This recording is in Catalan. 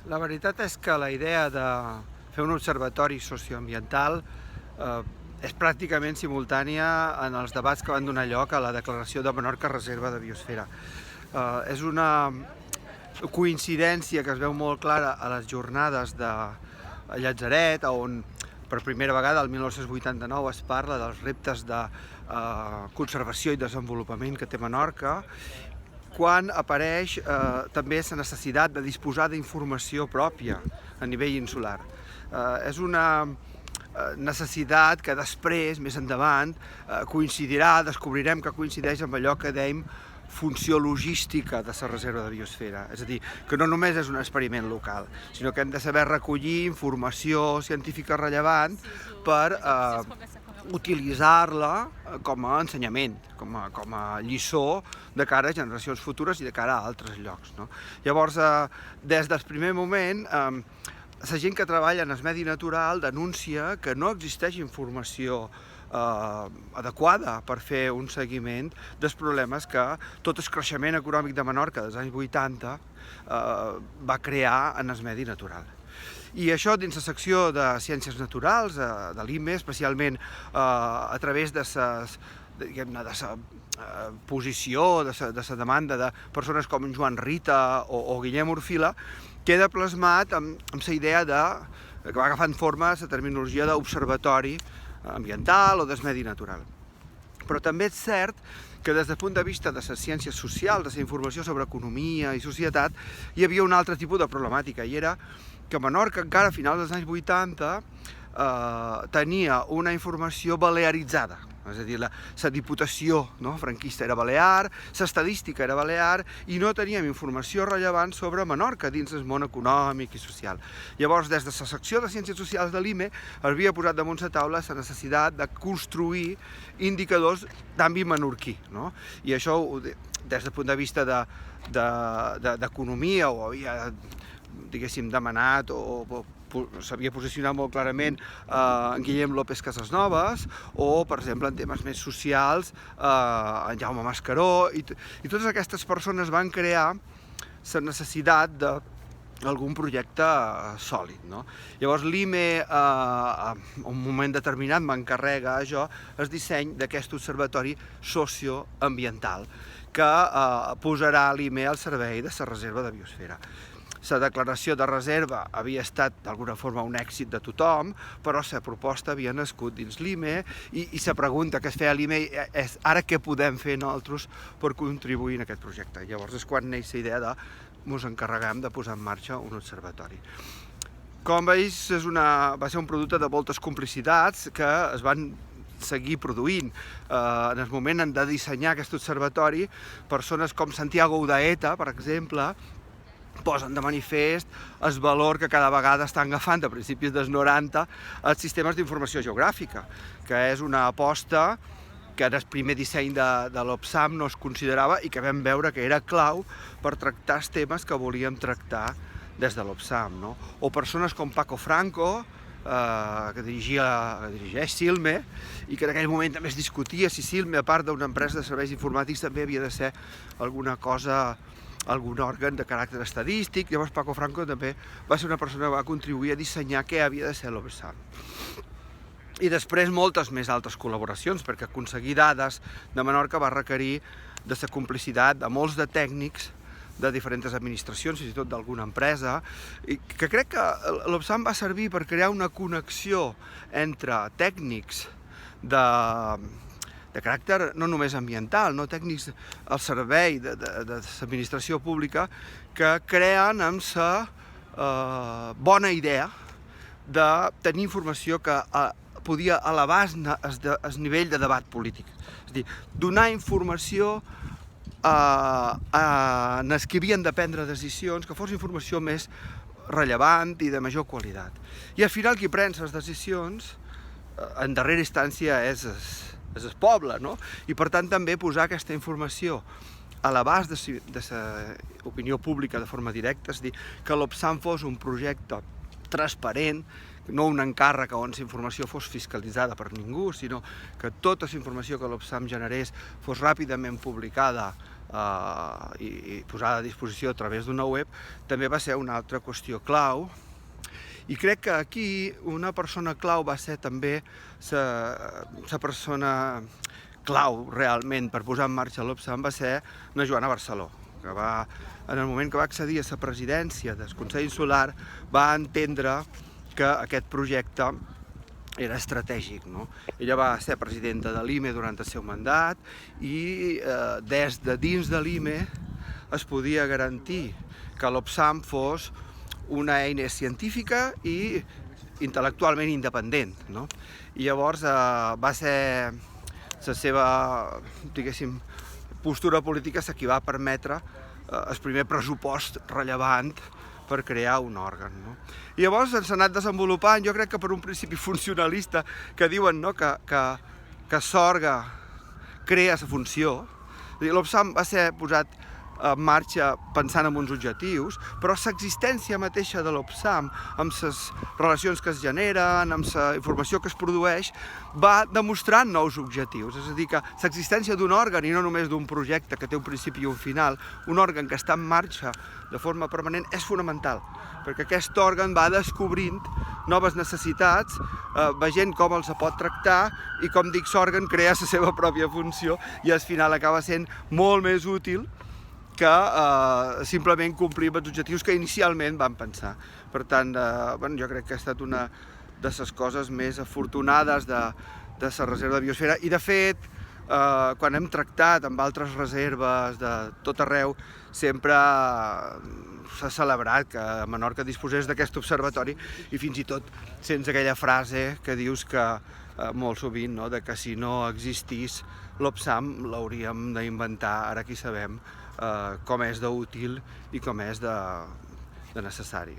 La veritat és que la idea de fer un observatori socioambiental és pràcticament simultània en els debats que van donar lloc a la declaració de Menorca Reserva de Biosfera. És una coincidència que es veu molt clara a les jornades de Llatzeret, on per primera vegada el 1989 es parla dels reptes de conservació i desenvolupament que té Menorca, quan apareix també la necessitat de disposar d'informació pròpia a nivell insular. És una necessitat que després, més endavant, coincidirà, descobrirem que coincideix amb allò que dèiem funció logística de la reserva de biosfera. És a dir, que no només és un experiment local, sinó que hem de saber recollir informació científica rellevant per utilitzar-la com a ensenyament, com a lliçó de cara a generacions futures i de cara a altres llocs. Llavors, des del primer moment, la gent que treballa en el medi natural denuncia que no existeix informació adequada per fer un seguiment dels problemes que tot el creixement econòmic de Menorca dels anys 80 va crear en el medi natural. I això dins la secció de Ciències Naturals, de l'IME, especialment a través de la posició, de la demanda de persones com Joan Rita o Guillem Orfila, queda plasmat amb la idea que va agafant forma la terminologia d'observatori ambiental o del medi natural. Però també és cert que des del punt de vista de les ciències socials, de la informació sobre economia i societat, hi havia un altre tipus de problemàtica, i era que Menorca, encara a finals dels anys 80, tenia una informació balearitzada. És a dir, la diputació franquista era balear, l'estadística era balear, i no teníem informació rellevant sobre Menorca dins el món econòmic i social. Llavors, des de la secció de Ciències Socials de l'IME, havia posat damunt la taula la necessitat de construir indicadors d'àmbit menorquí. I això, des del punt de vista d'economia, ho havia, diguéssim, demanat o s'havia posicionat molt clarament en Guillem López Casasnovas o, per exemple, en temes més socials, en Jaume Mascaró, i totes aquestes persones van crear la necessitat d'algun projecte sòlid. Llavors l'IME, en un moment determinat, m'encarrega jo el disseny d'aquest observatori socioambiental que posarà l'IME al servei de la reserva de biosfera. La declaració de reserva havia estat d'alguna forma un èxit de tothom, però la proposta havia nascut dins l'IME i la pregunta que es feia a l'IME és ara què podem fer nosaltres per contribuir en aquest projecte. Llavors és quan neix la idea de ens encarreguem de posar en marxa un observatori. Com veus, va ser un producte de moltes complicitats que es van seguir produint. En el moment de dissenyar aquest observatori, persones com Santiago Udaeta, per exemple, posen de manifest el valor que cada vegada estan agafant a principis dels 90 els sistemes d'informació geogràfica, que és una aposta que en el primer disseny de l'OPSAM no es considerava i que vam veure que era clau per tractar els temes que volíem tractar des de l'OPSAM. O persones com Paco Franco, que dirigeix Silme, i que en aquell moment també es discutia si Silme, a part d'una empresa de serveis informàtics, també havia de ser alguna cosa, algun òrgan de caràcter estadístic. Llavors Paco Franco també va ser una persona que va contribuir a dissenyar què havia de ser l'OPSAM. I després moltes més altres col·laboracions, perquè aconseguir dades de Menorca va requerir de la complicitat de molts de tècnics de diferents administracions, fins i tot d'alguna empresa, i que crec que l'OPSAM va servir per crear una connexió entre tècnics de caràcter no només ambiental, tècnics al servei de l'administració pública, que creen amb la bona idea de tenir informació que podia elevar el nivell de debat polític. És a dir, donar informació a els que havien de prendre decisions, que fos informació més rellevant i de major qualitat. I al final qui pren les decisions, en darrera instància, és el poble, i per tant també posar aquesta informació a l'abast de l'opinió pública de forma directa, és a dir, que l'OPSAM fos un projecte transparent, no un encàrrec on la informació fos fiscalitzada per ningú, sinó que tota la informació que l'OPSAM generés fos ràpidament publicada i posada a disposició a través d'una web, també va ser una altra qüestió clau. I crec que aquí una persona clau va ser també la persona clau realment per posar en marxa l'Opsam va ser la Joana Barceló, que en el moment que va accedir a la presidència del Consell Insular va entendre que aquest projecte era estratègic, no? Ella va ser presidenta de l'IME durant el seu mandat i des de dins de l'IME es podia garantir que l'Opsam fos una eina científica i intel·lectualment independent, no? I llavors va ser la seva, diguéssim, postura política la que va permetre el primer pressupost rellevant per crear un òrgan, no? I llavors s'ha anat desenvolupant, jo crec que per un principi funcionalista, que diuen, no, que l'òrgan crea la funció. L'Opsam va ser posat en marxa pensant en uns objectius, però l'existència mateixa de l'Opsam, amb les relacions que es generen, amb la informació que es produeix, va demostrant nous objectius. És a dir, que l'existència d'un òrgan, i no només d'un projecte que té un principi i un final, un òrgan que està en marxa de forma permanent, és fonamental, perquè aquest òrgan va descobrint noves necessitats, veient com els pot tractar i, com dic, l'òrgan crea la seva pròpia funció i al final acaba sent molt més útil que simplement complir els objectius que inicialment van pensar. Per tant, jo crec que ha estat una de les coses més afortunades de la reserva de biosfera i, de fet, quan hem tractat amb altres reserves de tot arreu, sempre s'ha celebrat que Menorca disposés d'aquest observatori i fins i tot sense aquella frase que dius que molt sovint, no?, de que si no existís l'Opsam l'hauríem d'inventar, ara que hi sabem com és d'útil i com és de necessari.